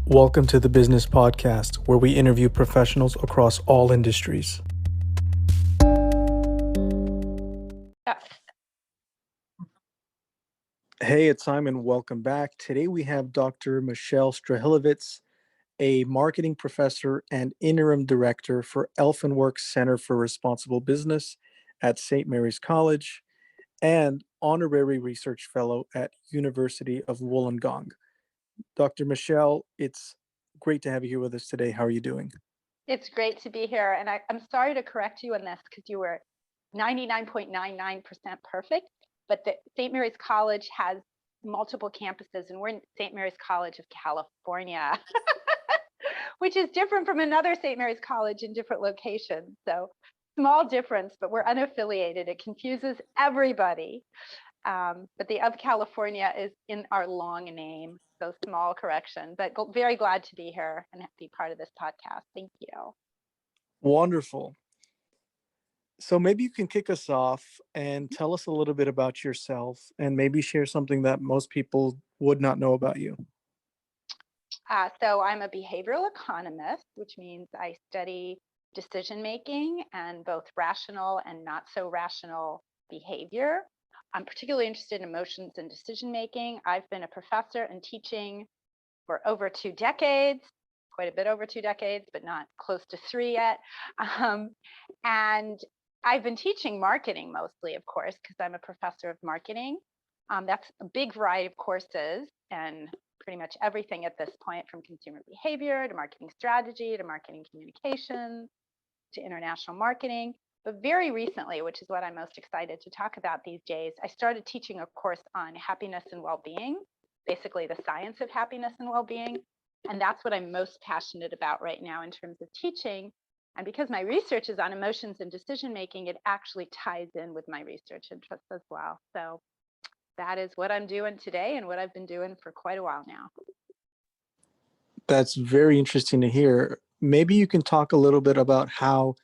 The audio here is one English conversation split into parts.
Welcome to the Business Podcast, where we interview professionals across all industries. Hey, it's Simon. Welcome back. Today we have Dr. Michal Strahilevitz, a marketing professor and interim director for Elfenworks Center for Responsible Business at St. Mary's College and Honorary Research Fellow at University of Wollongong. Dr. Michal, it's great to have you here with us today. How are you doing? It's great to be here. And I'm sorry to correct you on this because you were 99.99% perfect. But the St. Mary's College has multiple campuses, and we're in St. Mary's College of California, which is different from another St. Mary's College in different locations. So small difference, but we're unaffiliated. It confuses everybody. But the of California is in our long name, so small correction, but very glad to be here and be part of this podcast. Thank you. Wonderful. So maybe you can kick us off and tell us a little bit about yourself and maybe share something that most people would not know about you. So I'm a behavioral economist, which means I study decision-making and both rational and not so rational behavior. I'm particularly interested in emotions and decision-making. I've been a professor and teaching for over 2 decades, quite a bit over 2 decades, but not close to 3 yet. And I've been teaching marketing mostly, of course, because I'm a professor of marketing. That's a big variety of courses and pretty much everything at this point, from consumer behavior to marketing strategy to marketing communications to international marketing. But very recently, which is what I'm most excited to talk about these days, I started teaching a course on happiness and well-being, basically the science of happiness and well-being. And that's what I'm most passionate about right now in terms of teaching. And because my research is on emotions and decision-making, it actually ties in with my research interests as well. So that is what I'm doing today and what I've been doing for quite a while now. That's very interesting to hear. Maybe you can talk a little bit about how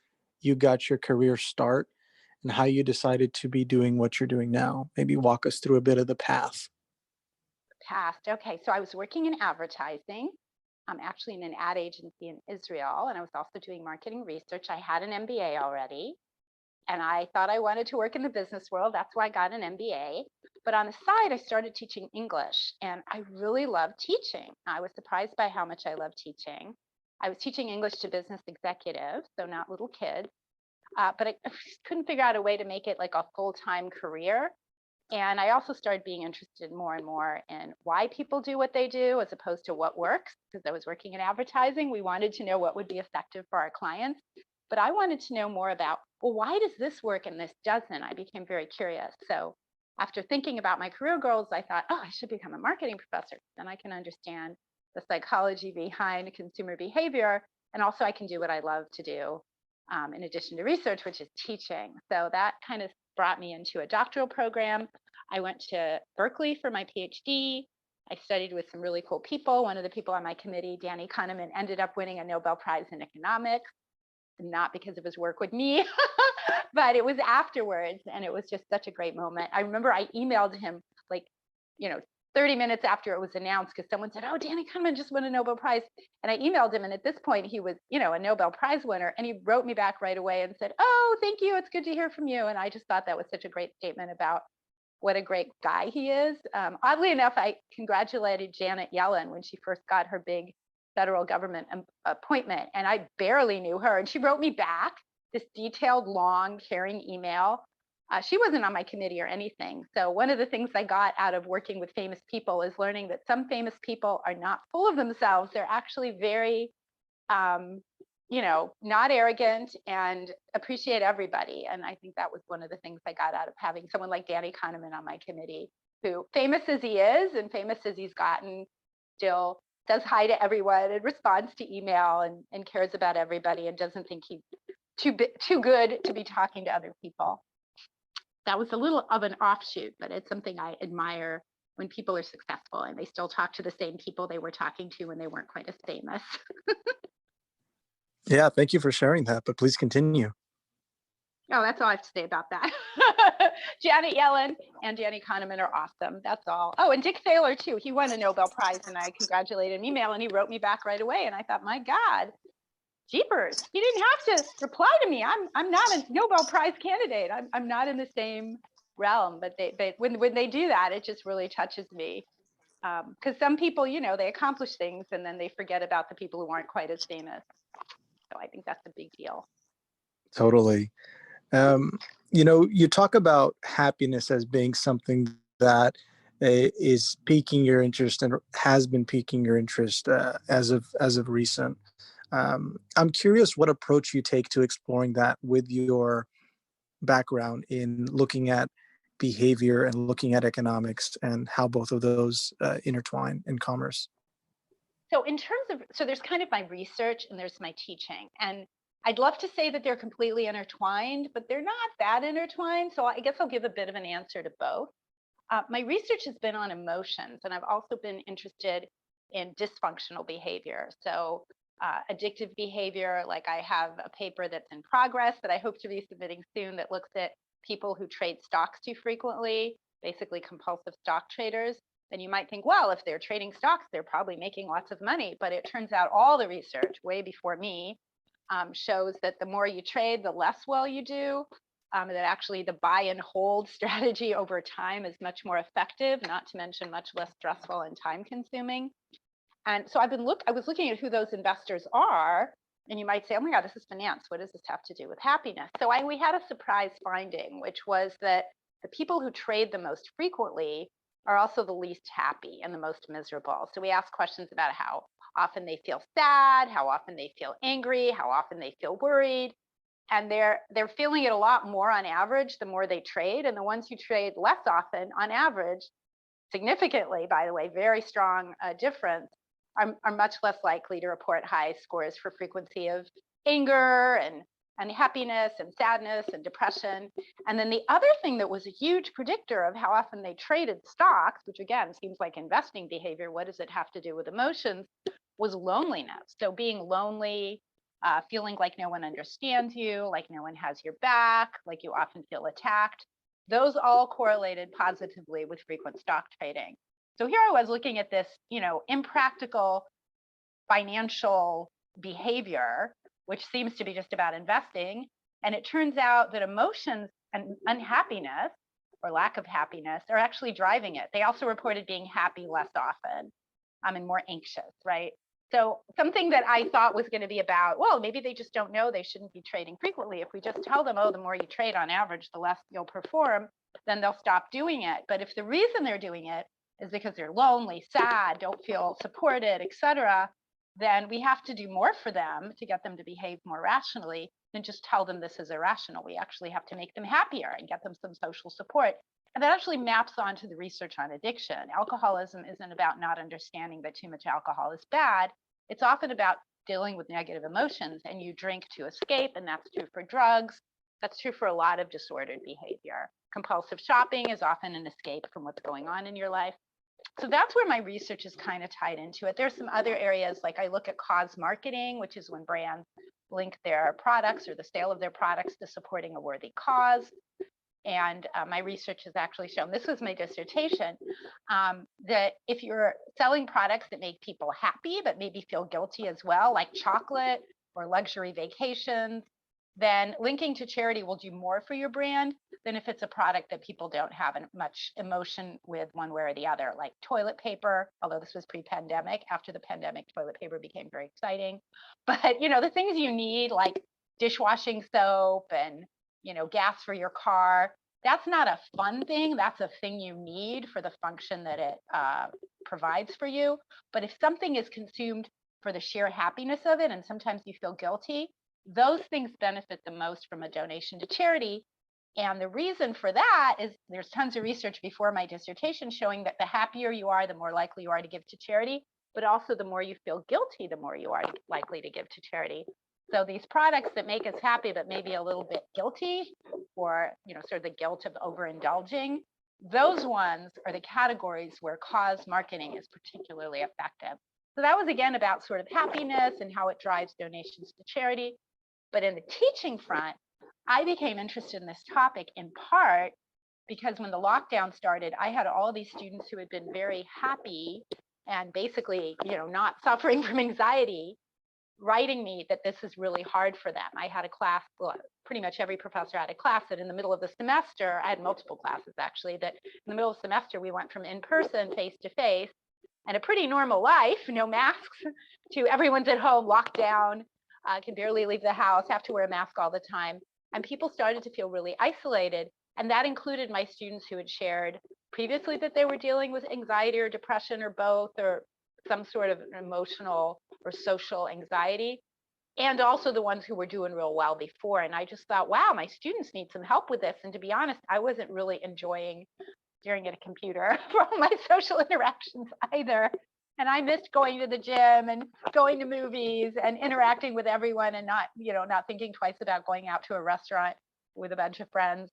you got your career start and how you decided to be doing what you're doing now. Maybe walk us through a bit of the path. Okay, so I was working in advertising. I'm actually in an ad agency in Israel, and I was also doing marketing research. I had an MBA already, and I thought I wanted to work in the business world. That's why I got an MBA. But on the side, I started teaching English, and I really loved teaching. I was surprised by how much I loved teaching. I was teaching English to business executives, so not little kids, but I couldn't figure out a way to make it like a full-time career. And I also started being interested more and more in why people do what they do as opposed to what works, because I was working in advertising. We wanted to know what would be effective for our clients. But I wanted to know more about, well, why does this work and this doesn't? I became very curious. So after thinking about my career goals, I thought, oh, I should become a marketing professor. Then I can understand the psychology behind consumer behavior. And also I can do what I love to do in addition to research, which is teaching. So that kind of brought me into a doctoral program. I went to Berkeley for my PhD. I studied with some really cool people. One of the people on my committee, Danny Kahneman, ended up winning a Nobel Prize in economics, not because of his work with me, but it was afterwards. And it was just such a great moment. I remember I emailed him like, 30 minutes after it was announced, because someone said, oh, Danny Kahneman just won a Nobel Prize. And I emailed him. And at this point, he was, a Nobel Prize winner. And he wrote me back right away and said, oh, thank you. It's good to hear from you. And I just thought that was such a great statement about what a great guy he is. Oddly enough, I congratulated Janet Yellen when she first got her big federal government appointment. And I barely knew her. And she wrote me back this detailed, long, caring email. She wasn't on my committee or anything. So one of the things I got out of working with famous people is learning that some famous people are not full of themselves. They're actually very, not arrogant and appreciate everybody. And I think that was one of the things I got out of having someone like Danny Kahneman on my committee, who, famous as he is and famous as he's gotten, still says hi to everyone and responds to email and cares about everybody and doesn't think he's too good to be talking to other people. That was a little of an offshoot, but it's something I admire when people are successful and they still talk to the same people they were talking to when they weren't quite as famous. Yeah, thank you for sharing that, but please continue. Oh, that's all I have to say about that. Janet Yellen and Danny Kahneman are awesome. That's all. Oh, and Dick Thaler too. He won a Nobel Prize, and I congratulated him email, and he wrote me back right away. And I thought, my God, jeepers, he didn't have to reply to me. I'm not a Nobel Prize candidate. I'm not in the same realm. But when they do that, it just really touches me. Because some people, they accomplish things and then they forget about the people who aren't quite as famous. So I think that's a big deal. Totally. You talk about happiness as being something that is piquing your interest and has been piquing your interest as of recent. I'm curious what approach you take to exploring that with your background in looking at behavior and looking at economics and how both of those intertwine in commerce. So in terms of, so there's kind of my research and there's my teaching. And I'd love to say that they're completely intertwined, but they're not that intertwined. So I guess I'll give a bit of an answer to both. My research has been on emotions, and I've also been interested in dysfunctional behavior. So addictive behavior, like I have a paper that's in progress that I hope to be submitting soon that looks at people who trade stocks too frequently, basically compulsive stock traders. Then you might think, well, if they're trading stocks, they're probably making lots of money. But it turns out all the research way before me shows that the more you trade, the less well you do. That actually the buy and hold strategy over time is much more effective, not to mention much less stressful and time consuming. And so I was looking at who those investors are, and you might say, oh my God, this is finance. What does this have to do with happiness? So we had a surprise finding, which was that the people who trade the most frequently are also the least happy and the most miserable. So we asked questions about how often they feel sad, how often they feel angry, how often they feel worried. And they're feeling it a lot more on average the more they trade. And the ones who trade less often on average, significantly, by the way, very strong difference, are much less likely to report high scores for frequency of anger and unhappiness and sadness and depression. And then the other thing that was a huge predictor of how often they traded stocks, which again seems like investing behavior, what does it have to do with emotions, was loneliness. So being lonely, feeling like no one understands you, like no one has your back, like you often feel attacked. Those all correlated positively with frequent stock trading. So here I was looking at this, impractical financial behavior, which seems to be just about investing. And it turns out that emotions and unhappiness or lack of happiness are actually driving it. They also reported being happy less often and more anxious, right? So something that I thought was going to be about, well, maybe they just don't know they shouldn't be trading frequently. If we just tell them, oh, the more you trade on average, the less you'll perform, then they'll stop doing it. But if the reason they're doing it is because they're lonely, sad, don't feel supported, et cetera, then we have to do more for them to get them to behave more rationally than just tell them this is irrational. We actually have to make them happier and get them some social support. And that actually maps onto the research on addiction. Alcoholism isn't about not understanding that too much alcohol is bad. It's often about dealing with negative emotions, and you drink to escape, and that's true for drugs. That's true for a lot of disordered behavior. Compulsive shopping is often an escape from what's going on in your life. So that's where my research is kind of tied into it. There's some other areas, like I look at cause marketing, which is when brands link their products or the sale of their products to supporting a worthy cause. And my research has actually shown, this was my dissertation, that if you're selling products that make people happy, but maybe feel guilty as well, like chocolate or luxury vacations, then linking to charity will do more for your brand than if it's a product that people don't have much emotion with one way or the other, like toilet paper, although this was pre-pandemic. After the pandemic, toilet paper became very exciting. But, the things you need, like dishwashing soap and gas for your car, that's not a fun thing. That's a thing you need for the function that it provides for you. But if something is consumed for the sheer happiness of it, and sometimes you feel guilty, those things benefit the most from a donation to charity. And the reason for that is there's tons of research before my dissertation showing that the happier you are, the more likely you are to give to charity, but also the more you feel guilty, the more you are likely to give to charity. So these products that make us happy, but maybe a little bit guilty, or sort of the guilt of overindulging, those ones are the categories where cause marketing is particularly effective. So that was again about sort of happiness and how it drives donations to charity. But in the teaching front, I became interested in this topic in part because when the lockdown started, I had all these students who had been very happy and basically, not suffering from anxiety, writing me that this is really hard for them. I had a class, well, pretty much every professor had a class that in the middle of the semester, I had multiple classes actually, that in the middle of the semester, we went from in-person, face-to-face, and a pretty normal life, no masks, to everyone's at home, locked down, can barely leave the house, have to wear a mask all the time. And people started to feel really isolated. And that included my students who had shared previously that they were dealing with anxiety or depression or both, or some sort of emotional or social anxiety, and also the ones who were doing real well before. And I just thought, wow, my students need some help with this. And to be honest, I wasn't really enjoying staring at a computer for all my social interactions either. And I missed going to the gym and going to movies and interacting with everyone, and not thinking twice about going out to a restaurant with a bunch of friends.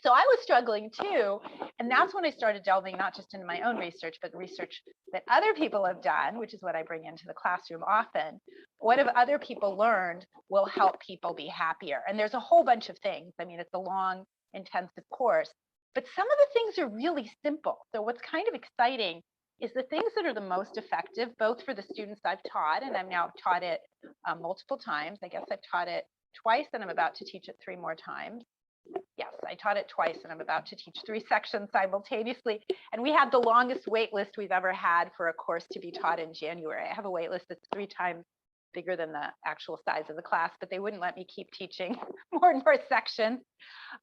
So I was struggling too. And that's when I started delving not just into my own research, but research that other people have done, which is what I bring into the classroom often. What have other people learned will help people be happier? And there's a whole bunch of things. I mean, it's a long, intensive course, but some of the things are really simple. So what's kind of exciting is the things that are the most effective, both for the students I've taught, and I've now taught it multiple times. I guess I've taught it twice, and I'm about to teach it 3 more times. Yes, I taught it twice, and I'm about to teach 3 sections simultaneously. And we had the longest wait list we've ever had for a course to be taught in January. I have a wait list that's 3 times bigger than the actual size of the class, but they wouldn't let me keep teaching more and more sections.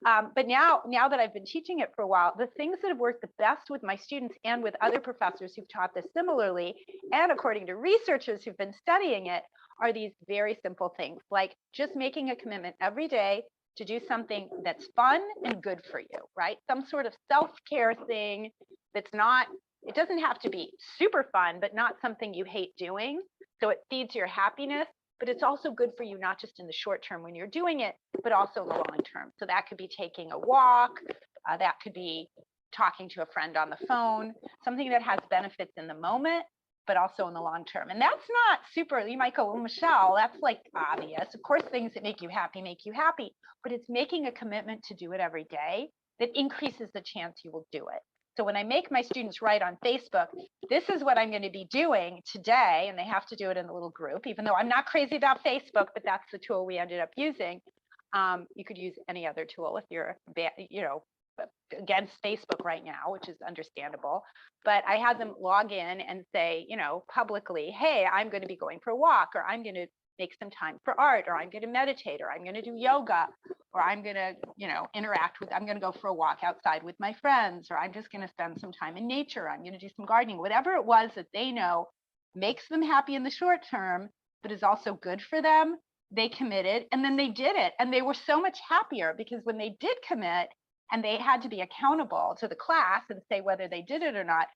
But now that I've been teaching it for a while, the things that have worked the best with my students and with other professors who've taught this similarly, and according to researchers who've been studying it, are these very simple things, like just making a commitment every day to do something that's fun and good for you, right? Some sort of self-care thing that's not, it doesn't have to be super fun, but not something you hate doing. So it feeds your happiness, but it's also good for you, not just in the short term when you're doing it, but also in the long term. So that could be taking a walk, that could be talking to a friend on the phone, something that has benefits in the moment, but also in the long term. And that's not super, you might go, well, Michelle, that's like obvious. Of course, things that make you happy, but it's making a commitment to do it every day that increases the chance you will do it. So when I make my students write on Facebook, this is what I'm going to be doing today, and they have to do it in a little group, even though I'm not crazy about Facebook, but that's the tool we ended up using. You could use any other tool if you're, against Facebook right now, which is understandable. But I had them log in and say, publicly, hey, I'm going to be going for a walk, or I'm going to make some time for art, or I'm going to meditate, or I'm going to do yoga, or I'm going to, I'm going to go for a walk outside with my friends, or I'm just going to spend some time in nature. I'm going to do some gardening, whatever it was that they know makes them happy in the short term, but is also good for them. They committed, and then they did it. And they were so much happier because when they did commit and they had to be accountable to the class and say whether they did it or not,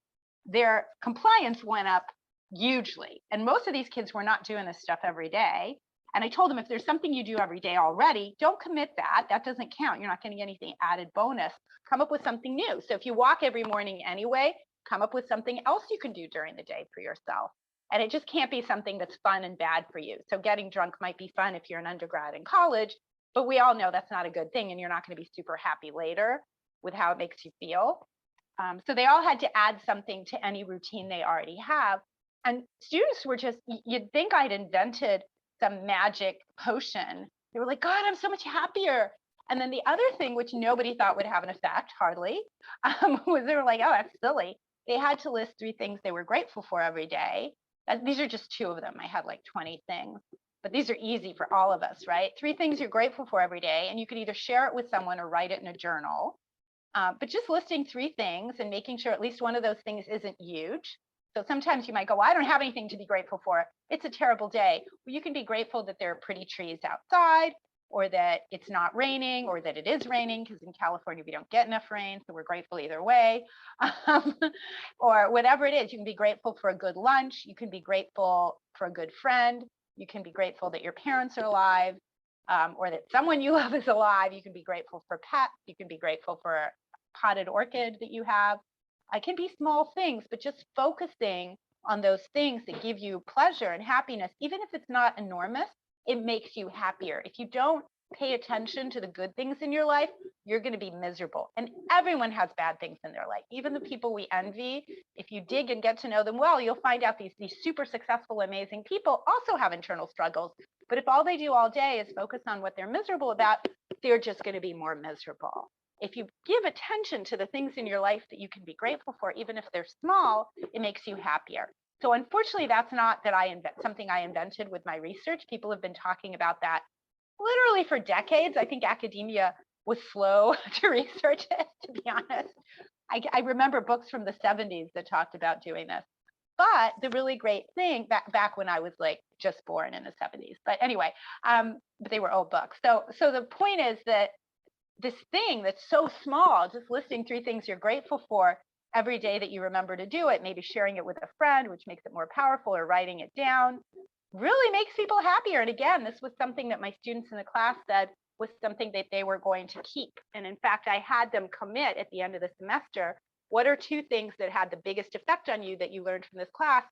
their compliance went up hugely. And most of these kids were not doing this stuff every day. And I told them, if there's something you do every day already, don't commit that. That doesn't count. You're not getting anything added bonus. Come up with something new. So if you walk every morning anyway, come up with something else you can do during the day for yourself. And it just can't be something that's fun and bad for you. So getting drunk might be fun if you're an undergrad in college, but we all know that's not a good thing, and you're not going to be super happy later with how it makes you feel. So they all had to add something to any routine they already have. And students were just, you'd think I'd invented some magic potion. They were like, God, I'm so much happier. And then the other thing, which nobody thought would have an effect, hardly, was they were like, oh, that's silly. They had to list 3 things they were grateful for every day. These are just 2 of them. I had like 20 things, but these are easy for all of us, right? 3 things you're grateful for every day, and you could either share it with someone or write it in a journal. But just listing 3 things and making sure at least one of those things isn't huge. So sometimes you might go, well, I don't have anything to be grateful for. It's a terrible day. Well, you can be grateful that there are pretty trees outside, or that it's not raining, or that it is raining, because in California, we don't get enough rain. So we're grateful either way. Or whatever it is, you can be grateful for a good lunch. You can be grateful for a good friend. You can be grateful that your parents are alive, or that someone you love is alive. You can be grateful for pets. You can be grateful for a potted orchid that you have. It can be small things, but just focusing on those things that give you pleasure and happiness, even if it's not enormous, it makes you happier. If you don't pay attention to the good things in your life, you're going to be miserable. And everyone has bad things in their life. Even the people we envy, if you dig and get to know them well, you'll find out these super successful, amazing people also have internal struggles. But if all they do all day is focus on what they're miserable about, they're just going to be more miserable. If you give attention to the things in your life that you can be grateful for, even if they're small, it makes you happier. So unfortunately, that's not that something I invented with my research. People have been talking about that literally for decades. I think academia was slow to research it, to be honest. I remember books from the 70s that talked about doing this. But the really great thing back when I was like just born in the 70s. But anyway, but they were old books. So the point is that this thing that's so small, just listing 3 things you're grateful for every day that you remember to do it, maybe sharing it with a friend, which makes it more powerful, or writing it down, really makes people happier. And again, this was something that my students in the class said was something that they were going to keep. And in fact, I had them commit at the end of the semester, what are 2 things that had the biggest effect on you that you learned from this class?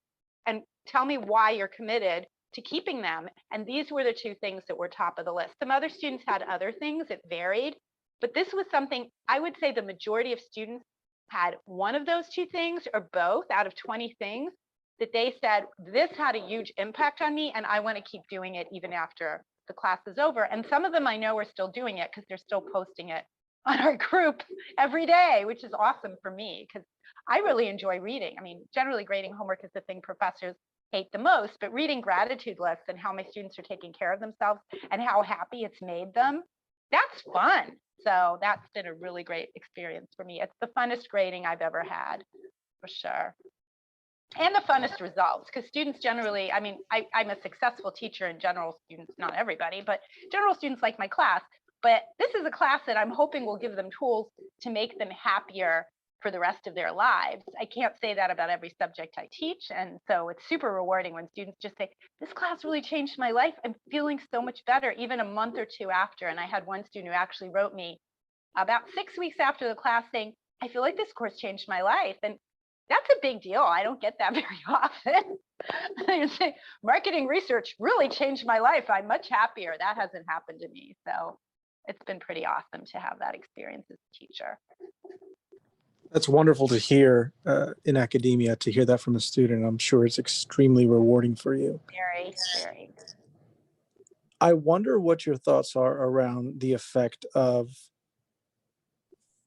And tell me why you're committed to keeping them. And these were the 2 things that were top of the list. Some other students had other things, it varied. But this was something I would say the majority of students had one of those 2 things or both out of 20 things that they said, this had a huge impact on me and I want to keep doing it even after the class is over. And some of them I know are still doing it because they're still posting it on our group every day, which is awesome for me because I really enjoy reading. I mean, generally grading homework is the thing professors hate the most, but reading gratitude lists and how my students are taking care of themselves and how happy it's made them, that's fun. So that's been a really great experience for me. It's the funnest grading I've ever had, for sure. And the funnest results, because students generally, I mean, I'm a successful teacher and general students, not everybody, but general students like my class. But this is a class that I'm hoping will give them tools to make them happier for the rest of their lives. I can't say that about every subject I teach. And so it's super rewarding when students just say, this class really changed my life. I'm feeling so much better, even a month or 2 after. And I had one student who actually wrote me about 6 weeks after the class saying, I feel like this course changed my life. And that's a big deal. I don't get that very often. You say, marketing research really changed my life. I'm much happier. That hasn't happened to me. So it's been pretty awesome to have that experience as a teacher. That's wonderful to hear in academia, to hear that from a student. I'm sure it's extremely rewarding for you. Very, very. I wonder what your thoughts are around the effect of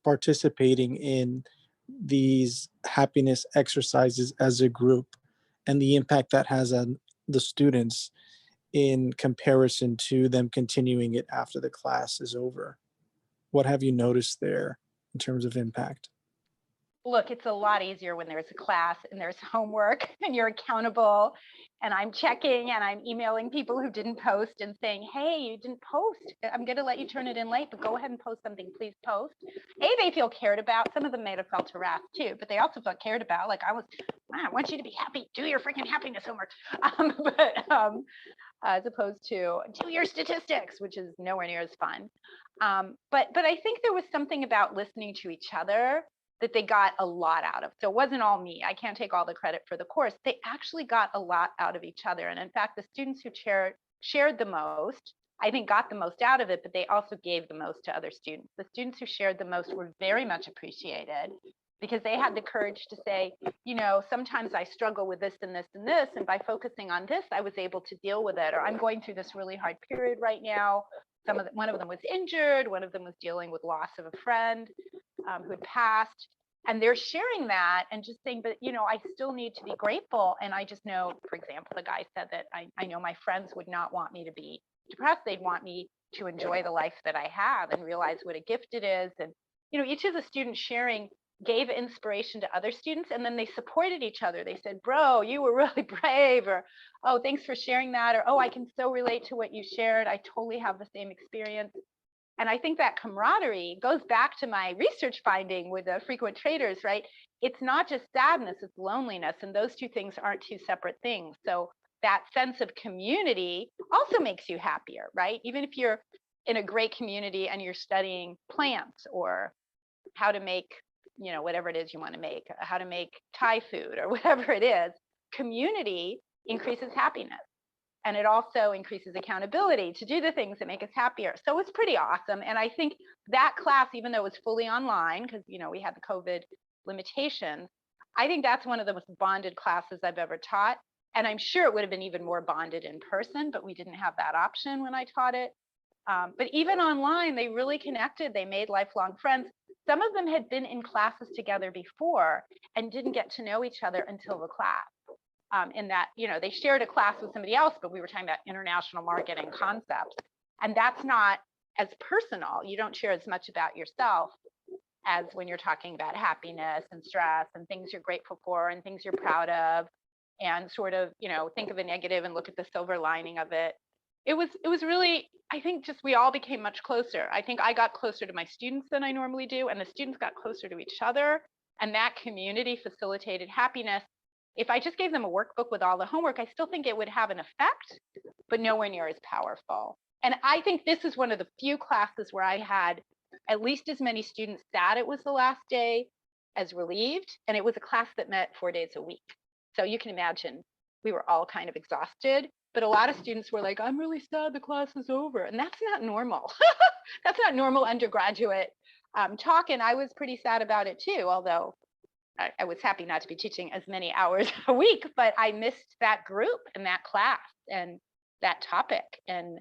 participating in these happiness exercises as a group and the impact that has on the students in comparison to them continuing it after the class is over. What have you noticed there in terms of impact? Look, it's a lot easier when there's a class and there's homework and you're accountable and I'm checking and I'm emailing people who didn't post and saying, hey, you didn't post. I'm going to let you turn it in late, but go ahead and post something. Please post. They feel cared about. Some of them may have felt harassed too, but they also felt cared about. Like I want you to be happy. Do your freaking happiness homework. As opposed to do your statistics, which is nowhere near as fun. But I think there was something about listening to each other that they got a lot out of. So it wasn't all me. I can't take all the credit for the course. They actually got a lot out of each other. And in fact, the students who shared the most, I think got the most out of it, but they also gave the most to other students. The students who shared the most were very much appreciated because they had the courage to say, you know, sometimes I struggle with this and this and this, and by focusing on this, I was able to deal with it. Or I'm going through this really hard period right now. One of them was injured. One of them was dealing with loss of a friend who had passed. And they're sharing that and just saying, but, you know, I still need to be grateful. And I just know, for example, the guy said that I know my friends would not want me to be depressed. They'd want me to enjoy the life that I have and realize what a gift it is. And, you know, each of the students sharing gave inspiration to other students, and then they supported each other. They said, bro, you were really brave, or, oh, thanks for sharing that, or, oh, I can so relate to what you shared. I totally have the same experience. And I think that camaraderie goes back to my research finding with the frequent traders, right? It's not just sadness, it's loneliness. And those 2 things aren't 2 separate things. So that sense of community also makes you happier, right? Even if you're in a great community and you're studying plants or how to make, you know, whatever it is you want to make, how to make Thai food or whatever it is, community increases happiness. And it also increases accountability to do the things that make us happier. So it's pretty awesome. And I think that class, even though it was fully online, because we had the COVID limitations, I think that's one of the most bonded classes I've ever taught. And I'm sure it would have been even more bonded in person, but we didn't have that option when I taught it. But even online, they really connected. They made lifelong friends. Some of them had been in classes together before and didn't get to know each other until the class. In that, they shared a class with somebody else, but we were talking about international marketing concepts. And that's not as personal. You don't share as much about yourself as when you're talking about happiness and stress and things you're grateful for and things you're proud of, and sort of, think of a negative and look at the silver lining of it. It was really, I think, just we all became much closer. I think I got closer to my students than I normally do, and the students got closer to each other. And that community facilitated happiness. If I just gave them a workbook with all the homework, I still think it would have an effect, but nowhere near as powerful. And I think this is one of the few classes where I had at least as many students sad it was the last day as relieved. And it was a class that met 4 days a week. So you can imagine we were all kind of exhausted, but a lot of students were like, I'm really sad the class is over. And that's not normal. That's not normal undergraduate talk. And I was pretty sad about it too, although I was happy not to be teaching as many hours a week, but I missed that group and that class and that topic and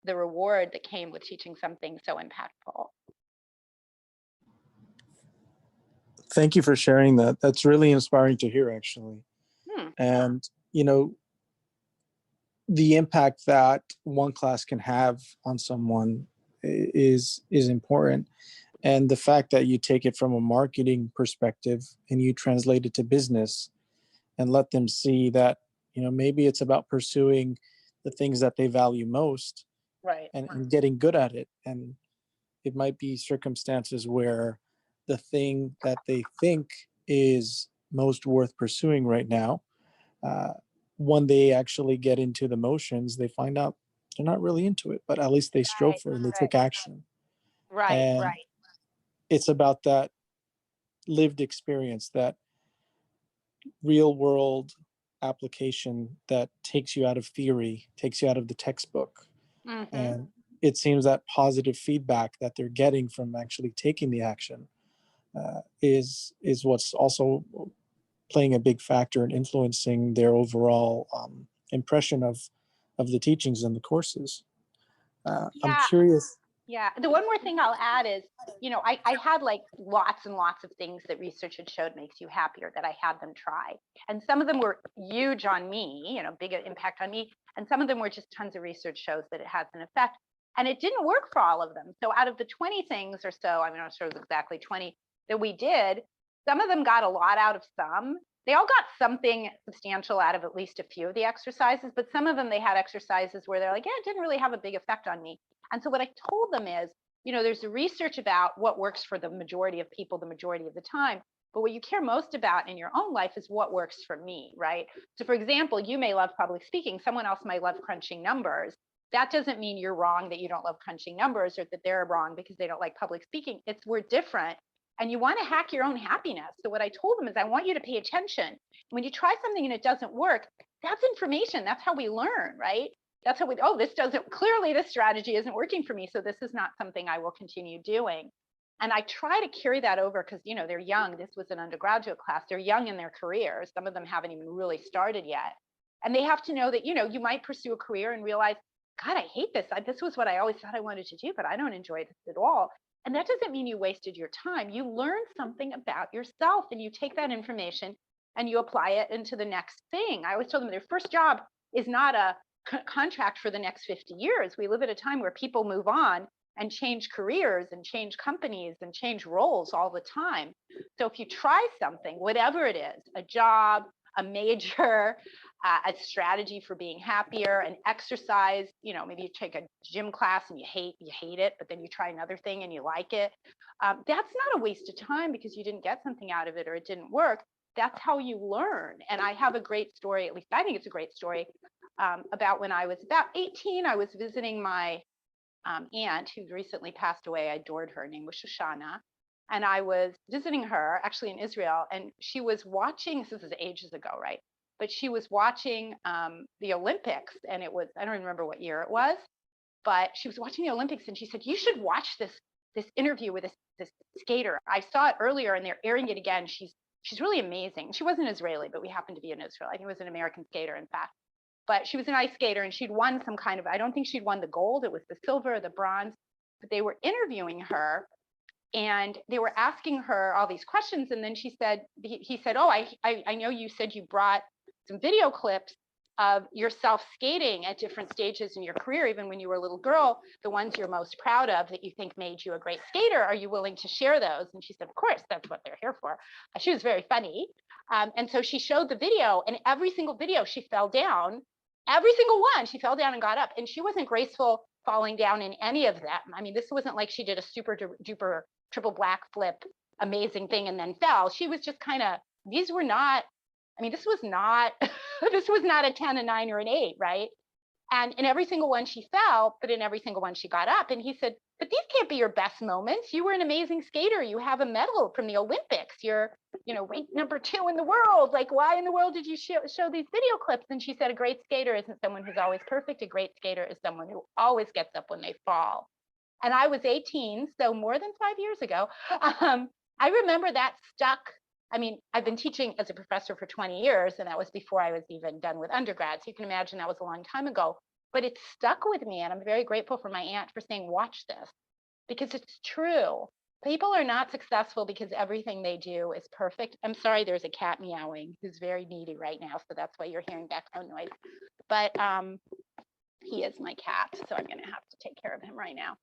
the reward that came with teaching something so impactful. Thank you for sharing that. That's really inspiring to hear, actually. And, the impact that one class can have on someone is important. And the fact that you take it from a marketing perspective and you translate it to business and let them see that, maybe it's about pursuing the things that they value most, right, and getting good at it. And it might be circumstances where the thing that they think is most worth pursuing right now, when they actually get into the motions, they find out they're not really into it, but at least they strove for it and they took action. Right, And right. it's about that lived experience, that real world application that takes you out of theory, takes you out of the textbook. Mm-hmm. And it seems that positive feedback that they're getting from actually taking the action is what's also playing a big factor in influencing their overall impression of the teachings and the courses. I'm Yeah, curious. yeah. The one more thing I'll add is, I had like lots and lots of things that research had showed makes you happier that I had them try. And some of them were huge on me, big impact on me. And some of them were just tons of research shows that it has an effect. And it didn't work for all of them. So out of the 20 things or so, I'm not sure it was exactly 20 that we did, some of them got a lot out of some. They all got something substantial out of at least a few of the exercises, but some of them, they had exercises where they're like, yeah, it didn't really have a big effect on me. And so what I told them is, there's a research about what works for the majority of people the majority of the time. But what you care most about in your own life is what works for me, right? So for example, you may love public speaking. Someone else might love crunching numbers. That doesn't mean you're wrong that you don't love crunching numbers or that they're wrong because they don't like public speaking. We're different. And you want to hack your own happiness. So what I told them is I want you to pay attention. When you try something and it doesn't work, that's information. That's how we learn, right? That's how clearly this strategy isn't working for me. So this is not something I will continue doing. And I try to carry that over because, they're young. This was an undergraduate class. They're young in their careers. Some of them haven't even really started yet. And they have to know that, you might pursue a career and realize, God, I hate this. This was what I always thought I wanted to do, but I don't enjoy this at all. And that doesn't mean you wasted your time. You learn something about yourself and you take that information and you apply it into the next thing. I always told them their first job is not a contract for the next 50 years. We live at a time where people move on and change careers and change companies and change roles all the time. So if you try something, whatever it is, a job, a major, a strategy for being happier, an exercise, maybe you take a gym class and you hate it, but then you try another thing and you like it. That's not a waste of time because you didn't get something out of it or it didn't work. That's how you learn. And I have a great story, at least I think it's a great story, about when I was about 18, I was visiting my aunt who recently passed away. I adored her. Her name was Shoshana. And I was visiting her actually in Israel, and she was watching, this is ages ago, right? but she was watching the Olympics, and it was, I don't remember what year it was, but she was watching the Olympics, and she said, you should watch this interview with this skater. I saw it earlier, and they're airing it again. She's really amazing. She wasn't Israeli, but we happened to be in Israel. I think it was an American skater, in fact. But she was an ice skater, and she'd won some kind of, I don't think she'd won the gold. It was the silver or the bronze. But they were interviewing her, and they were asking her all these questions. And then he said, oh, I know you said you brought some video clips of yourself skating at different stages in your career, even when you were a little girl, the ones you're most proud of that you think made you a great skater. Are you willing to share those? And she said, of course, that's what they're here for. She was very funny. And so she showed the video, and every single video she fell down, every single one, she fell down and got up. And she wasn't graceful falling down in any of them. I mean, this wasn't like she did a super duper triple black flip, amazing thing and then fell. She was just kind of, these were not, I mean, this was not, this was not a 10, a 9, or an 8, right? And in every single one she fell, but in every single one she got up. And he said, but these can't be your best moments. You were an amazing skater. You have a medal from the Olympics. You're, ranked number 2 in the world. Like, why in the world did you show these video clips? And she said, a great skater isn't someone who's always perfect. A great skater is someone who always gets up when they fall. And I was 18, so more than 5 years ago. I remember that stuck. I mean, I've been teaching as a professor for 20 years, and that was before I was even done with undergrad. So you can imagine that was a long time ago, but it stuck with me. And I'm very grateful for my aunt for saying, watch this, because it's true. People are not successful because everything they do is perfect. I'm sorry, there's a cat meowing who's very needy right now. So that's why you're hearing background noise. But he is my cat, so I'm gonna have to take care of him right now.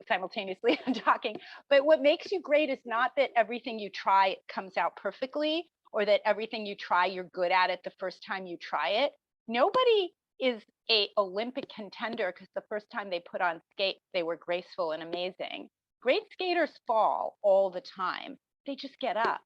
Simultaneously I'm talking. But what makes you great is not that everything you try comes out perfectly, or that everything you try you're good at it the first time you try it. Nobody is a Olympic contender because the first time they put on skates they were graceful and amazing. Great skaters fall all the time. They just get up.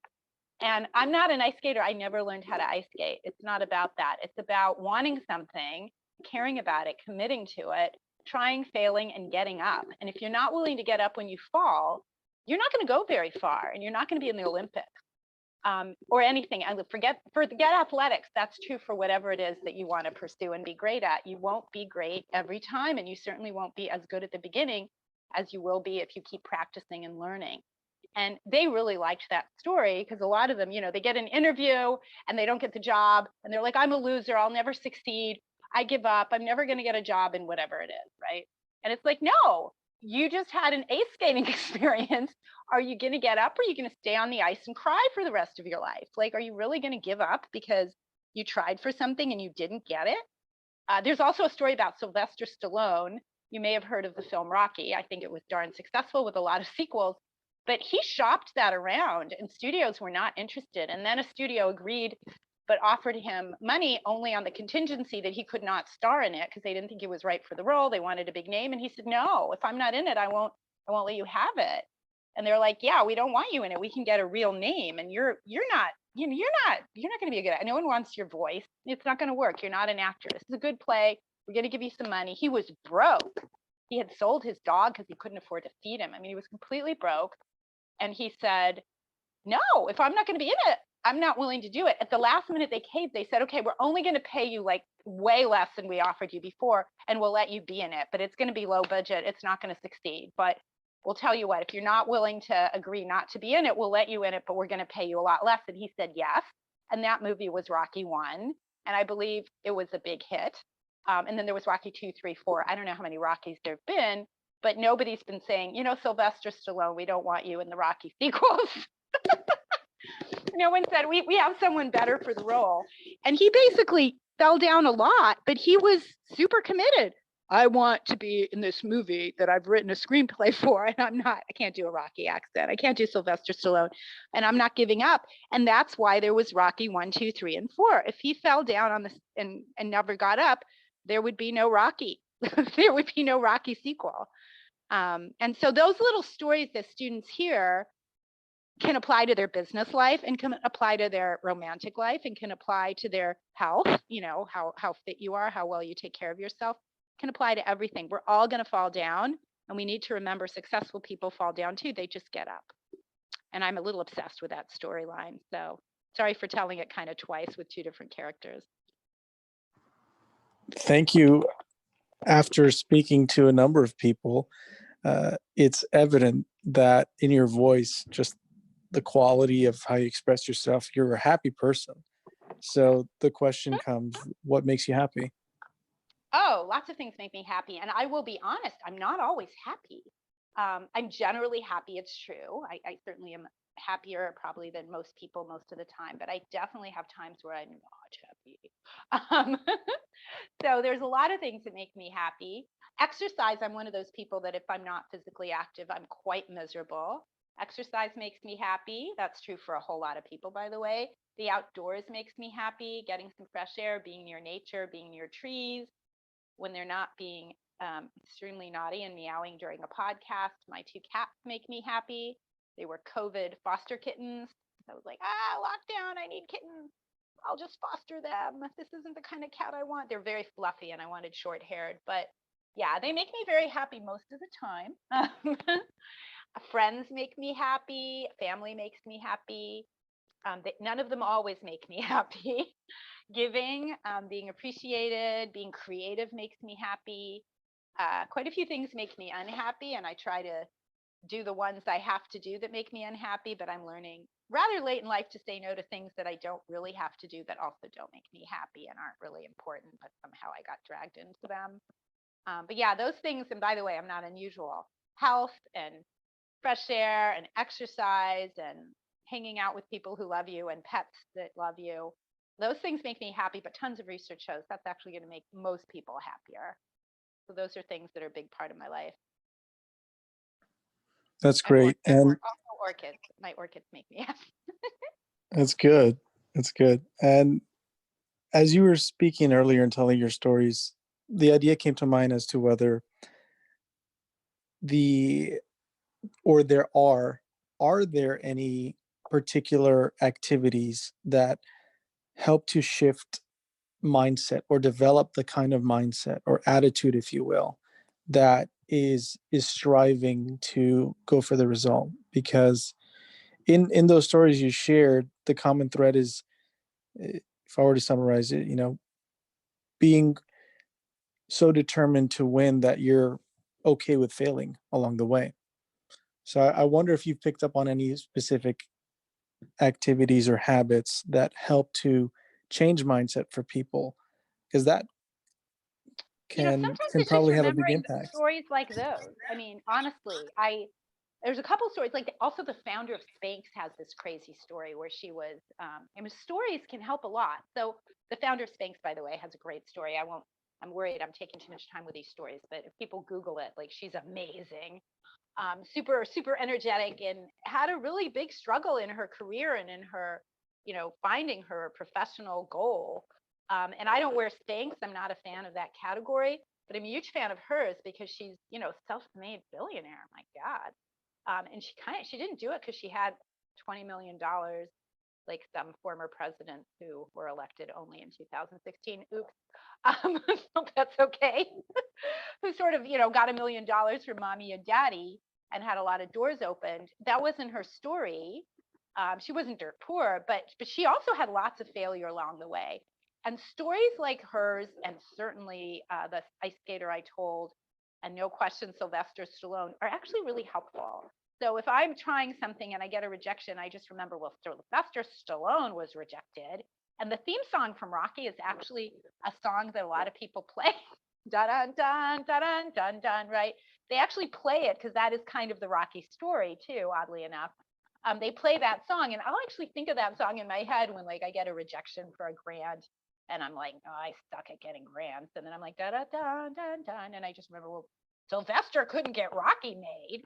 And I'm not an ice skater. I never learned how to ice skate. It's not about that. It's about wanting something, caring about it, committing to it, trying, failing, and getting up. And if you're not willing to get up when you fall, you're not going to go very far, and you're not going to be in the Olympics or anything. And forget athletics. That's true for whatever it is that you want to pursue and be great at. You won't be great every time, and you certainly won't be as good at the beginning as you will be if you keep practicing and learning. And they really liked that story because a lot of them, they get an interview and they don't get the job, and they're like, I'm a loser. I'll never succeed. I give up. I'm never going to get a job in whatever it is, right? And it's like, no, you just had an ice skating experience. Are you going to get up, or are you going to stay on the ice and cry for the rest of your life? Like, are you really going to give up because you tried for something and you didn't get it? There's also a story about Sylvester Stallone. You may have heard of the film Rocky. I think it was darn successful with a lot of sequels, but he shopped that around and studios were not interested. And then a studio agreed, but offered him money only on the contingency that he could not star in it because they didn't think he was right for the role. They wanted a big name. And he said, no, if I'm not in it, I won't let you have it. And they're like, yeah, we don't want you in it. We can get a real name. And you're not going to be a good actor. No one wants your voice. It's not going to work. You're not an actor. This is a good play. We're going to give you some money. He was broke. He had sold his dog because he couldn't afford to feed him. I mean, he was completely broke. And he said, no, if I'm not going to be in it, I'm not willing to do it. At the last minute, they caved. They said, okay, we're only going to pay you like way less than we offered you before, and we'll let you be in it, but it's going to be low budget. It's not going to succeed. But we'll tell you what, if you're not willing to agree not to be in it, we'll let you in it, but we're going to pay you a lot less. And he said yes. And that movie was Rocky 1. And I believe it was a big hit. And then there was Rocky 2, 3, 4. I don't know how many Rockies there have been, but nobody's been saying, Sylvester Stallone, we don't want you in the Rocky sequels. No one said, we have someone better for the role. And he basically fell down a lot, but he was super committed. I want to be in this movie that I've written a screenplay for, and I can't do a Rocky accent. I can't do Sylvester Stallone, and I'm not giving up. And that's why there was Rocky 1, 2, 3, and 4. If he fell down on this and never got up, there would be no Rocky. There would be no Rocky sequel. And so those little stories that students hear can apply to their business life, and can apply to their romantic life, and can apply to their health, how fit you are, how well you take care of yourself, can apply to everything. We're all going to fall down, and we need to remember successful people fall down too. They just get up. And I'm a little obsessed with that storyline. So Sorry for telling it kind of twice with two different characters. Thank you. After speaking to a number of people, it's evident that in your voice, just the quality of how you express yourself, you're a happy person. So the question comes, what makes you happy? Oh, lots of things make me happy. And I will be honest, I'm not always happy. I'm generally happy. It's true. I certainly am happier probably than most people most of the time, but I definitely have times where I'm not happy. Um, so there's a lot of things that make me happy. Exercise, I'm one of those people that if I'm not physically active, I'm quite miserable. Exercise makes me happy. That's true for a whole lot of people, by the way. The outdoors makes me happy. Getting some fresh air, being near nature, being near trees when they're not being extremely naughty and meowing during a podcast. My two cats make me happy. They were COVID foster kittens. I was like, lockdown, I need kittens. I'll just foster them. This isn't the kind of cat I want. They're very fluffy and I wanted short haired, but yeah, they make me very happy most of the time. Friends make me happy. Family makes me happy. None of them always make me happy. Giving, being appreciated, being creative makes me happy. Quite a few things make me unhappy, and I try to do the ones I have to do that make me unhappy, but I'm learning rather late in life to say no to things that I don't really have to do that also don't make me happy and aren't really important, but somehow I got dragged into them. But yeah, those things, and by the way, I'm not unusual. Health and fresh air and exercise and hanging out with people who love you and pets that love you. Those things make me happy, but tons of research shows that's actually going to make most people happier. So those are things that are a big part of my life. That's And great. And also orchids. My orchids make me happy. that's good. That's good. And as you were speaking earlier and telling your stories, the idea came to mind as to whether the or there are there any particular activities that help to shift mindset or develop the kind of mindset or attitude, if you will, that is striving to go for the result? Because in those stories you shared, the common thread is, if I were to summarize it, being so determined to win that you're okay with failing along the way. So I wonder if you've picked up on any specific activities or habits that help to change mindset for people, because that Sometimes can it's just probably have a big remembering impact. stories like those. I mean, honestly, there's a couple stories like also the founder of Spanx has this crazy story where she was stories can help a lot. So the founder of Spanx, by the way, has a great story. I'm worried I'm taking too much time with these stories, but if people Google it, like she's amazing. Super energetic, and had a really big struggle in her career and in her finding her professional goal. And I don't wear Spanx. I'm not a fan of that category, but I'm a huge fan of hers because she's self-made billionaire. My God. And she didn't do it because she had $20 million, like some former presidents who were elected only in 2016. Oops. That's okay. Who sort of got $1 million from mommy and daddy and had a lot of doors opened. That wasn't her story. She wasn't dirt poor, but she also had lots of failure along the way. And stories like hers, and certainly the ice skater I told, and no question Sylvester Stallone, are actually really helpful. So if I'm trying something and I get a rejection, I just remember, well, Sylvester Stallone was rejected. And the theme song from Rocky is actually a song that a lot of people play. Dun dun dun dun dun dun, right? They actually play it because that is kind of the Rocky story too, oddly enough. They play that song, and I'll actually think of that song in my head when like I get a rejection for a grant, and I'm like, oh, I suck at getting grants, and then I'm like, da da da da da, and I just remember, well, Sylvester couldn't get Rocky made,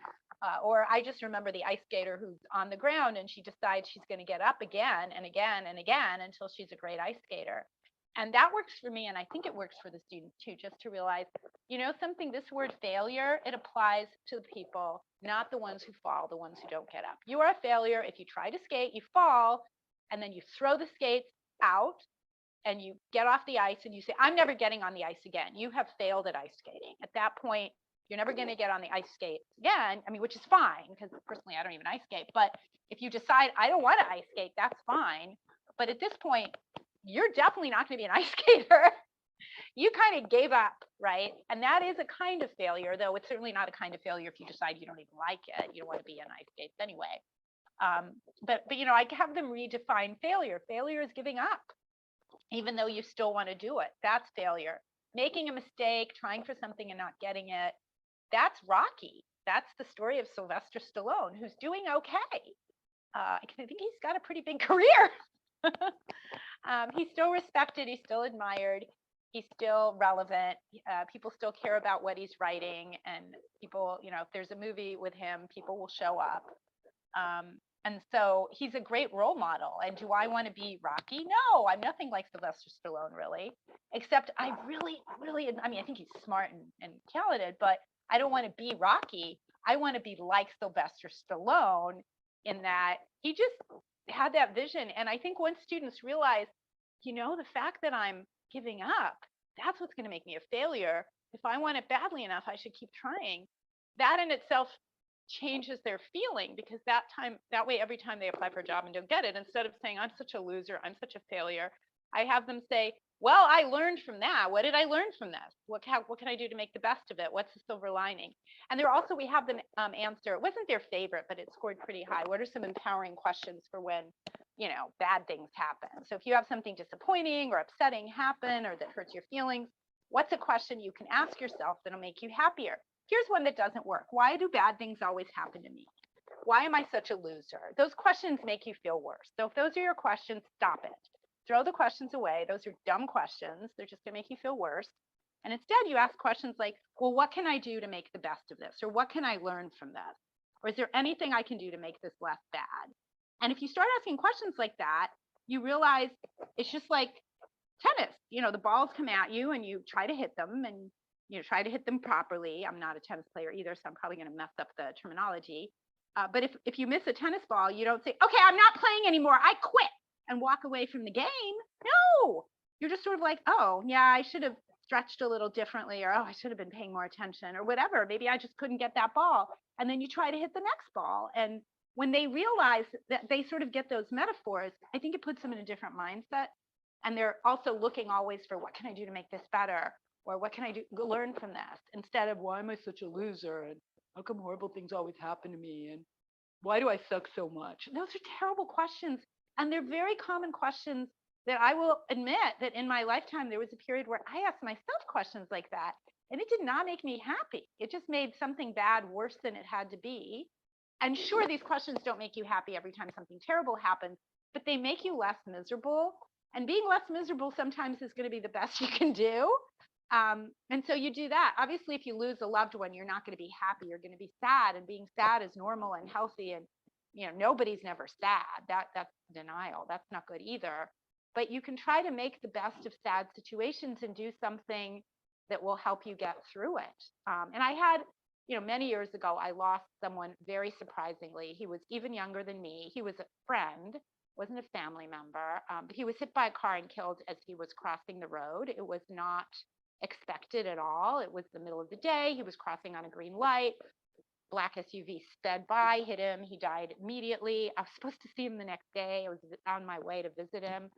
or I just remember the ice skater who's on the ground and she decides she's going to get up again and again and again until she's a great ice skater. And that works for me, and I think it works for the students too, just to realize, something, this word failure, it applies to the people, not the ones who fall, the ones who don't get up. You are a failure if you try to skate, you fall, and then you throw the skates out and you get off the ice and you say, I'm never getting on the ice again. You have failed at ice skating. At that point, you're never going to get on the ice skates again. I mean, which is fine, because personally, I don't even ice skate. But if you decide I don't want to ice skate, that's fine. But at this point, you're definitely not going to be an ice skater. You kind of gave up, right? And that is a kind of failure, though it's certainly not a kind of failure if you decide you don't even like it. You don't want to be an ice skates anyway. But I have them redefine failure. Failure is giving up, even though you still want to do it. That's failure. Making a mistake, trying for something and not getting it, that's Rocky. That's the story of Sylvester Stallone, who's doing okay. I think he's got a pretty big career. He's still respected. He's still admired. He's still relevant. People still care about what he's writing. And people, if there's a movie with him, people will show up. And so he's a great role model. And do I want to be Rocky? No, I'm nothing like Sylvester Stallone, really. Except I really, I think he's smart and talented, but I don't want to be Rocky. I want to be like Sylvester Stallone in that he just had that vision. And I think once students realize, the fact that I'm giving up, that's what's going to make me a failure. If I want it badly enough, I should keep trying. That in itself changes their feeling, because that way, every time they apply for a job and don't get it, instead of saying, I'm such a loser, I'm such a failure, I have them say, well, I learned from that. What did I learn from this? What can I do to make the best of it? What's the silver lining? And we have them answer, it wasn't their favorite, but it scored pretty high. What are some empowering questions for when, bad things happen? So if you have something disappointing or upsetting happen or that hurts your feelings, what's a question you can ask yourself that'll make you happier? Here's one that doesn't work. Why do bad things always happen to me? Why am I such a loser? Those questions make you feel worse. So if those are your questions, stop it. Throw the questions away. Those are dumb questions. They're just going to make you feel worse. And instead, you ask questions like, well, what can I do to make the best of this? Or what can I learn from this? Or is there anything I can do to make this less bad? And if you start asking questions like that, you realize it's just like tennis. The balls come at you and you try to hit them and try to hit them properly. I'm not a tennis player either, so I'm probably going to mess up the terminology. But if you miss a tennis ball, you don't say, okay, I'm not playing anymore, I quit, and walk away from the game. No, you're just sort of like, oh, yeah, I should have stretched a little differently, or, oh, I should have been paying more attention, or whatever. Maybe I just couldn't get that ball. And then you try to hit the next ball. And when they realize that they sort of get those metaphors, I think it puts them in a different mindset. And they're also looking always for, what can I do to make this better? Or what can I do learn from this? Instead of, why am I such a loser? And how come horrible things always happen to me? And why do I suck so much? Those are terrible questions. And they're very common questions that I will admit that in my lifetime, there was a period where I asked myself questions like that. And it did not make me happy. It just made something bad worse than it had to be. And sure, these questions don't make you happy every time something terrible happens, but they make you less miserable. And being less miserable sometimes is going to be the best you can do. And so you do that. Obviously, if you lose a loved one, you're not going to be happy. You're going to be sad, and being sad is normal and healthy. And nobody's never sad. That's denial. That's not good either. But you can try to make the best of sad situations and do something that will help you get through it. And I had, many years ago, I lost someone very surprisingly. He was even younger than me. He was a friend, wasn't a family member, but he was hit by a car and killed as he was crossing the road. It was not expected at all. It was the middle of the day. He was crossing on a green light. Black SUV sped by, hit him. He died immediately. I was supposed to see him the next day. I was on my way to visit him.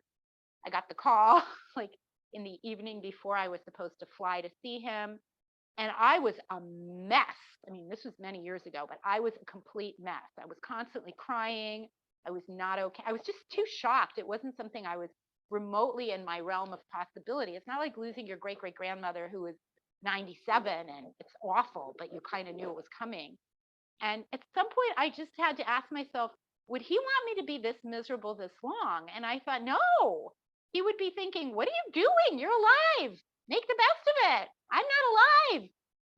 I got the call like in the evening before I was supposed to fly to see him. And I was a mess. I mean, this was many years ago, but I was a complete mess. I was constantly crying. I was not okay. I was just too shocked. It wasn't something I was remotely in my realm of possibility. It's not like losing your great great grandmother who was 97 and it's awful, but you kind of knew it was coming. And at some point, I just had to ask myself, would he want me to be this miserable this long? And I thought, no, he would be thinking, what are you doing? You're alive. Make the best of it. I'm not alive.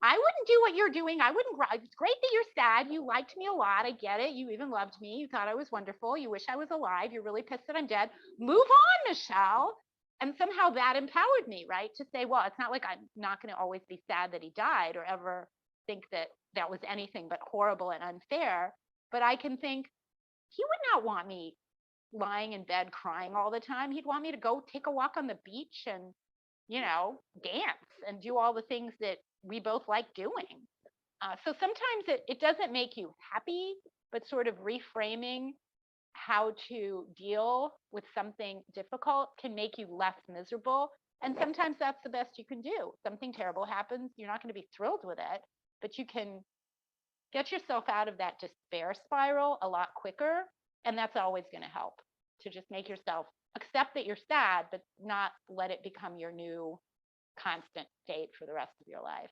I wouldn't do what you're doing. I wouldn't. It's great that you're sad. You liked me a lot. I get it. You even loved me. You thought I was wonderful. You wish I was alive. You're really pissed that I'm dead. Move on, Michelle. And somehow that empowered me, right? To say, well, it's not like I'm not going to always be sad that he died or ever think that that was anything but horrible and unfair. But I can think he would not want me lying in bed crying all the time. He'd want me to go take a walk on the beach and, dance and do all the things that we both like doing. So sometimes it doesn't make you happy, but sort of reframing how to deal with something difficult can make you less miserable. And sometimes that's the best you can do. Something terrible happens, you're not going to be thrilled with it, but you can get yourself out of that despair spiral a lot quicker. And that's always going to help, to just make yourself accept that you're sad, but not let it become your new constant state for the rest of your life.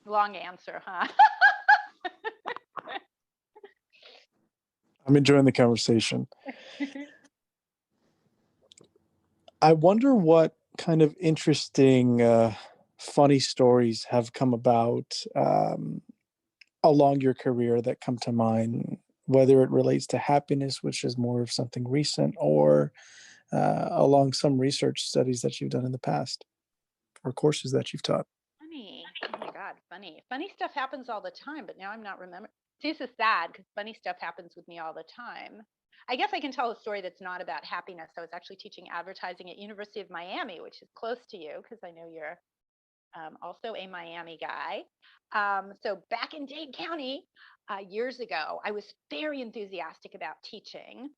Long answer, huh? I'm enjoying the conversation. I wonder what kind of interesting, funny stories have come about along your career that come to mind, whether it relates to happiness, which is more of something recent, or along some research studies that you've done in the past or courses that you've taught. Funny. Oh my God, funny. Funny stuff happens all the time, but now I'm not remembering. See, this is sad because funny stuff happens with me all the time. I guess I can tell a story that's not about happiness. I was actually teaching advertising at University of Miami, which is close to you because I know you're also a Miami guy. So back in Dade County years ago, I was very enthusiastic about teaching.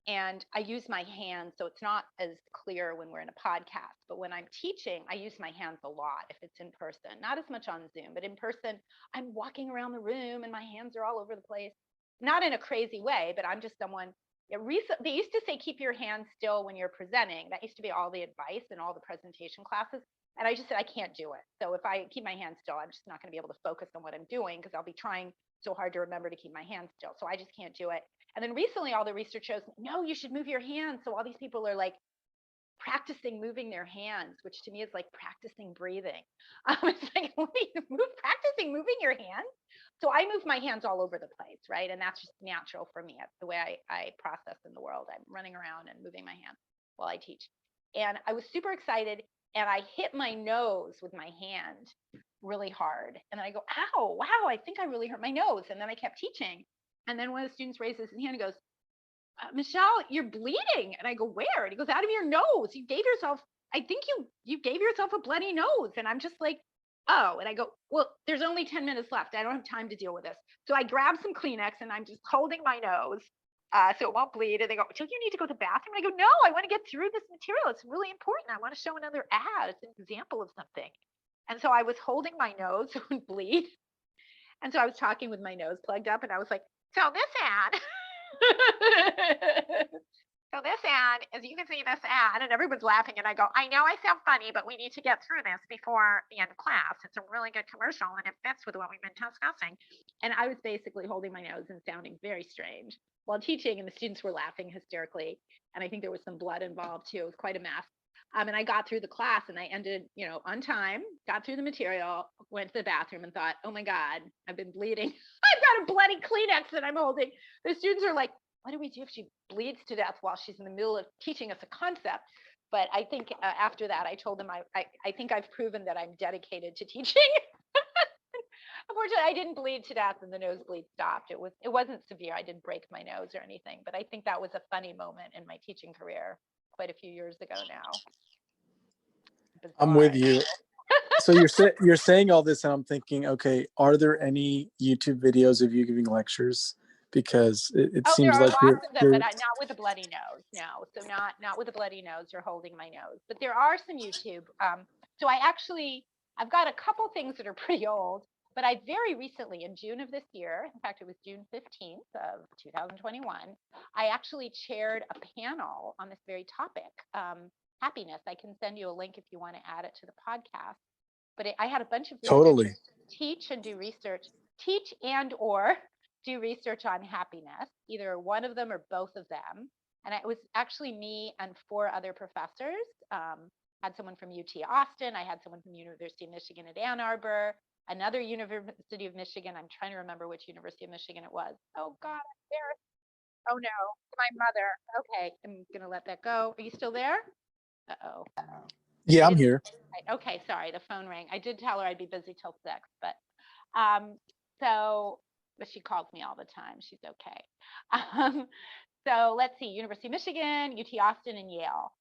And I use my hands, so it's not as clear when we're in a podcast, but when I'm teaching, I use my hands a lot if it's in person, not as much on Zoom, but in person, I'm walking around the room and my hands are all over the place. Not in a crazy way, but I'm just someone. They used to say, keep your hands still when you're presenting. That used to be all the advice in all the presentation classes. And I just said, I can't do it. So if I keep my hands still, I'm just not going to be able to focus on what I'm doing because I'll be trying so hard to remember to keep my hands still. So I just can't do it. And then recently, all the research shows, no, you should move your hands. So all these people are like practicing moving their hands, which to me is like practicing breathing. It's like, what are you practicing moving your hands? So I move my hands all over the place, right? And that's just natural for me. That's the way I process in the world. I'm running around and moving my hands while I teach. And I was super excited. And I hit my nose with my hand really hard. And then I go, ow, wow, I think I really hurt my nose. And then I kept teaching. And then one of the students raises his hand and goes, Michelle, you're bleeding. And I go, where? And he goes, out of your nose. You gave yourself, I think you gave yourself a bloody nose. And I'm just like, oh. And I go, well, there's only 10 minutes left. I don't have time to deal with this. So I grab some Kleenex and I'm just holding my nose so it won't bleed. And they go, do you need to go to the bathroom? And I go, no, I want to get through this material. It's really important. I want to show another ad. It's an example of something. And so I was holding my nose so it wouldn't bleed. And so I was talking with my nose plugged up and I was like, so this ad. So this ad, as you can see this ad, and everyone's laughing, and I go, I know I sound funny, but we need to get through this before the end of class. It's a really good commercial, and it fits with what we've been discussing. And I was basically holding my nose and sounding very strange while teaching, and the students were laughing hysterically. And I think there was some blood involved too. It was quite a mess. And I got through the class and I ended, on time, got through the material, went to the bathroom and thought, oh my God, I've been bleeding. I've got a bloody Kleenex that I'm holding. The students are like, what do we do if she bleeds to death while she's in the middle of teaching us a concept? But I think after that, I told them, I think I've proven that I'm dedicated to teaching. Unfortunately, I didn't bleed to death and the nosebleed stopped. It wasn't severe. I didn't break my nose or anything, but I think that was a funny moment in my teaching career quite a few years ago now. Bizarre. I'm with you. So you're saying all this, and I'm thinking, okay, are there any YouTube videos of you giving lectures? Because it seems there are like lots of them, but not with a bloody nose. No, so not with a bloody nose or holding my nose. But there are some YouTube. So I've got a couple things that are pretty old, but I very recently, in June of this year, in fact, it was June 15th of 2021, I actually chaired a panel on this very topic, happiness. I can send you a link if you want to add it to the podcast. But I had a bunch of researchers teach and do research, teach and or do research on happiness, either one of them or both of them. And it was actually me and 4 other professors. Had someone from UT Austin. I had someone from University of Michigan at Ann Arbor, another University of Michigan. I'm trying to remember which University of Michigan it was. Oh God, I'm embarrassed. Oh no, my mother. Okay, I'm gonna let that go. Are you still there? Uh-oh. Yeah, I'm here. Okay, sorry, the phone rang. I did tell her I'd be busy till 6, but but she calls me all the time. She's okay. So let's see, University of Michigan, UT Austin, and Yale.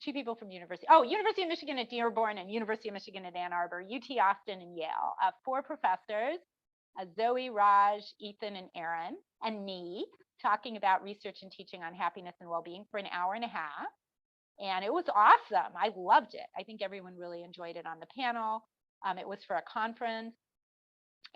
2 people from University of Michigan at Dearborn and University of Michigan at Ann Arbor, UT Austin and Yale. 4 professors. Zoe, Raj, Ethan, and Aaron, and me talking about research and teaching on happiness and well-being for an hour and a half. And it was awesome. I loved it. I think everyone really enjoyed it on the panel. It was for a conference.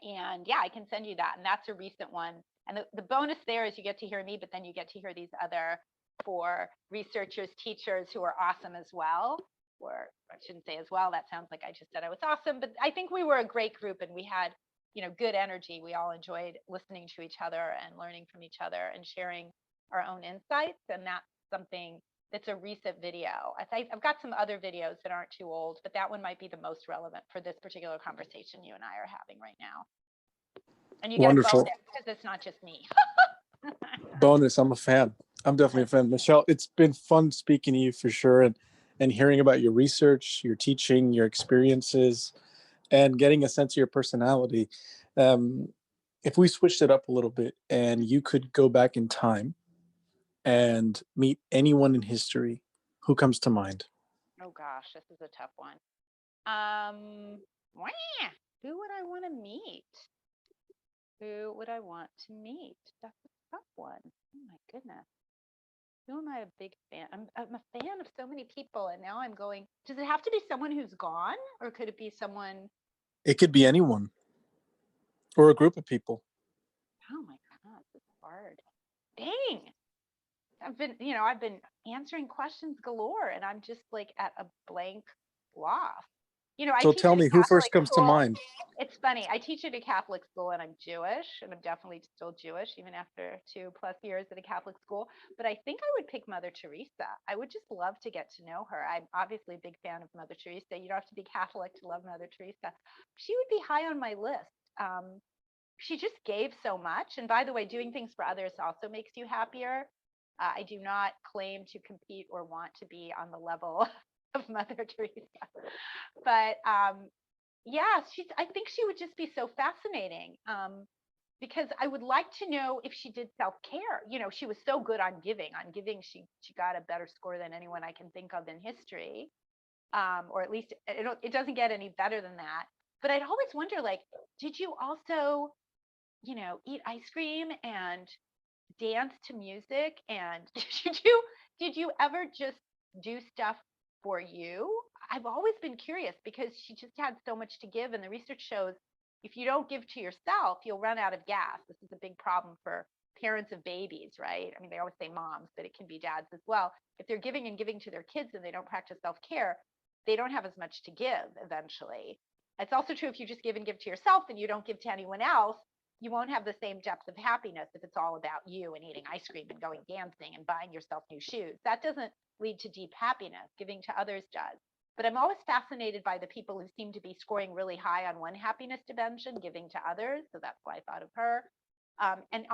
And yeah, I can send you that. And that's a recent one. And the bonus there is you get to hear me, but then you get to hear these other 4 researchers, teachers who are awesome as well. Or I shouldn't say as well, that sounds like I just said I was awesome, but I think we were a great group and we had, good energy. We all enjoyed listening to each other and learning from each other and sharing our own insights. And that's something that's a recent video. I've got some other videos that aren't too old, but that one might be the most relevant for this particular conversation you and I are having right now. And you get a Wonderful. bonus because it's not just me. Bonus. I'm a fan. I'm definitely a fan. Michelle, it's been fun speaking to you for sure, and hearing about your research, your teaching, your experiences, and getting a sense of your personality. If we switched it up a little bit and you could go back in time and meet anyone in history, who comes to mind? Oh gosh, this is a tough one. Who would I want to meet? Who would I want to meet? That's a tough one. Oh my goodness. Who am I a big fan? I'm a fan of so many people, and now I'm going. Does it have to be someone who's gone, or could it be someone? It could be anyone or a group of people. Oh my God, it's hard. Dang. I've been answering questions galore, and I'm just like at a blank loss. I So teach tell at a me, who first Catholic comes to school. mind? It's funny. I teach at a Catholic school and I'm Jewish, and I'm definitely still Jewish even after 2+ years at a Catholic school. But I think I would pick Mother Teresa. I would just love to get to know her. I'm obviously a big fan of Mother Teresa. You don't have to be Catholic to love Mother Teresa. She would be high on my list. She just gave so much. And by the way, doing things for others also makes you happier. I do not claim to compete or want to be on the level of Mother Teresa, but yeah, I think she would just be so fascinating, because I would like to know if she did self-care. She was so good on giving. On giving, she got a better score than anyone I can think of in history, or at least it doesn't get any better than that. But I'd always wonder, like, did you also, eat ice cream and dance to music? And did you ever just do stuff for you? I've always been curious because she just had so much to give, and the research shows if you don't give to yourself, you'll run out of gas. This is a big problem for parents of babies, right? I mean, they always say moms, but it can be dads as well. If they're giving and giving to their kids and they don't practice self-care, they don't have as much to give eventually. It's also true if you just give and give to yourself and you don't give to anyone else, you won't have the same depth of happiness if it's all about you and eating ice cream and going dancing and buying yourself new shoes. That doesn't lead to deep happiness. Giving to others does. But I'm always fascinated by the people who seem to be scoring really high on one happiness dimension, giving to others. So that's why I thought of her, and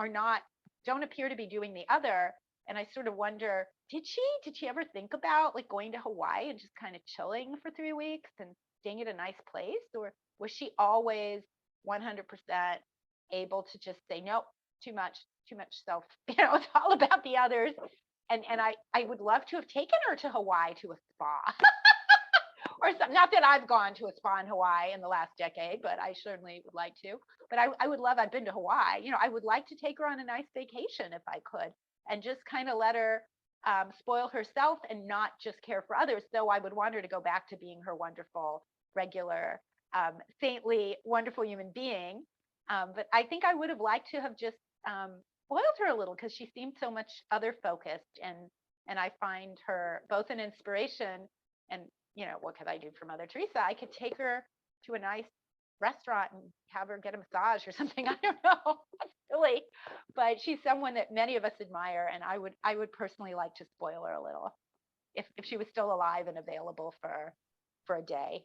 don't appear to be doing the other. And I sort of wonder, did she ever think about like going to Hawaii and just kind of chilling for 3 weeks and staying at a nice place? Or was she always 100% able to just say, nope, too much self, it's all about the others. And I would love to have taken her to Hawaii to a spa. Or some, not that I've gone to a spa in Hawaii in the last decade, but I certainly would like to. But I would love, I've been to Hawaii, I would like to take her on a nice vacation if I could, and just kind of let her spoil herself and not just care for others. Though I would want her to go back to being her wonderful, regular, saintly, wonderful human being. But I think I would have liked to have just spoiled her a little, because she seemed so much other focused, and I find her both an inspiration. And what could I do for Mother Teresa? I could take her to a nice restaurant and have her get a massage or something. I don't know. That's silly, but she's someone that many of us admire, and I would personally like to spoil her a little if she was still alive and available for a day.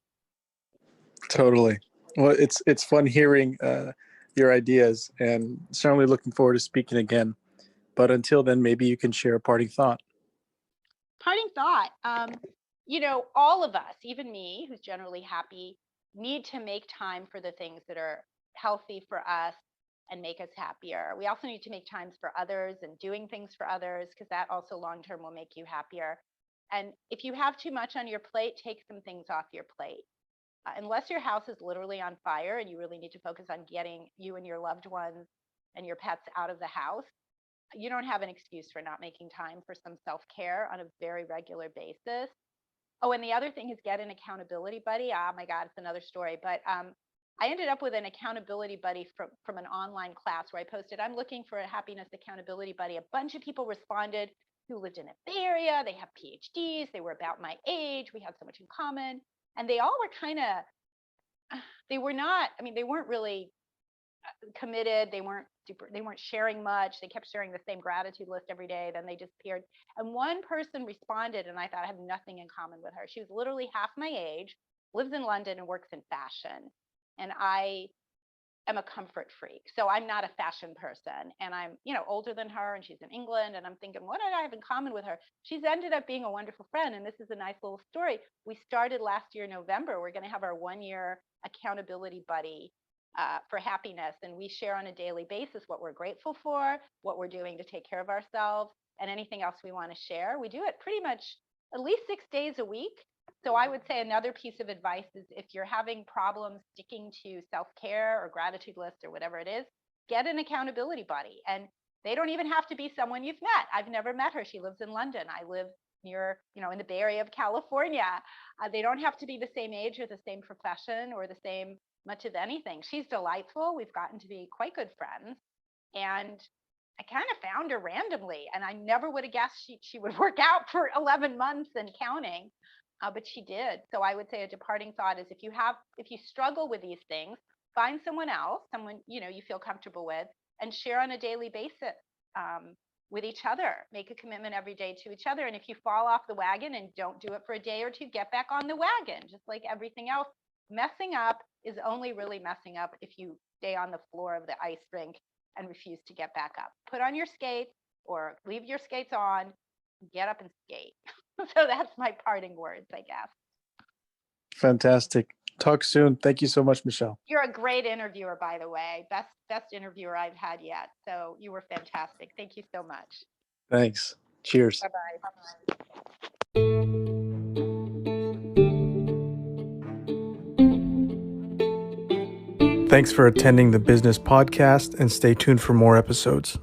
Totally. Well, it's fun hearing your ideas, and certainly looking forward to speaking again. But until then, maybe you can share a parting thought. Parting thought. All of us, even me, who's generally happy, need to make time for the things that are healthy for us and make us happier. We also need to make times for others and doing things for others, because that also long term will make you happier. And if you have too much on your plate, take some things off your plate. unless your house is literally on fire and you really need to focus on getting you and your loved ones and your pets out of the house, you don't have an excuse for not making time for some self-care on a very regular basis. Oh, and the other thing is get an accountability buddy. Oh my God, it's another story. But I ended up with an accountability buddy from an online class where I posted, I'm looking for a happiness accountability buddy. A bunch of people responded who lived in a Bay Area. They have PhDs. They were about my age. We had so much in common. And they all were they weren't really committed. They weren't sharing much. They kept sharing the same gratitude list every day. Then they disappeared. And one person responded, and I thought, I have nothing in common with her. She was literally half my age, lives in London, and works in fashion. And I am a comfort freak. So I'm not a fashion person. And I'm, older than her, and she's in England. And I'm thinking, what did I have in common with her? She's ended up being a wonderful friend. And this is a nice little story. We started last year, November. We're going to have our 1-year accountability buddy for happiness. And we share on a daily basis what we're grateful for, what we're doing to take care of ourselves, and anything else we want to share. We do it pretty much at least 6 days a week. So I would say another piece of advice is if you're having problems sticking to self-care or gratitude list or whatever it is, get an accountability buddy. And they don't even have to be someone you've met. I've never met her. She lives in London. I live near, in the Bay Area of California. They don't have to be the same age or the same profession or the same much of anything. She's delightful. We've gotten to be quite good friends. And I kind of found her randomly, and I never would have guessed she would work out for 11 months and counting. But she did. So I would say a departing thought is if you struggle with these things, find someone else, someone you feel comfortable with, and share on a daily basis with each other. Make a commitment every day to each other. And if you fall off the wagon and don't do it for a day or two, get back on the wagon. Just like everything else, messing up is only really messing up if you stay on the floor of the ice rink and refuse to get back up. Put on your skates or leave your skates on, get up and skate. So that's my parting words, I guess. Fantastic. Talk soon. Thank you so much, Michelle. You're a great interviewer, by the way. Best interviewer I've had yet. So you were fantastic. Thank you so much. Thanks. Cheers. Bye-bye. Thanks for attending the Business Podcast, and stay tuned for more episodes.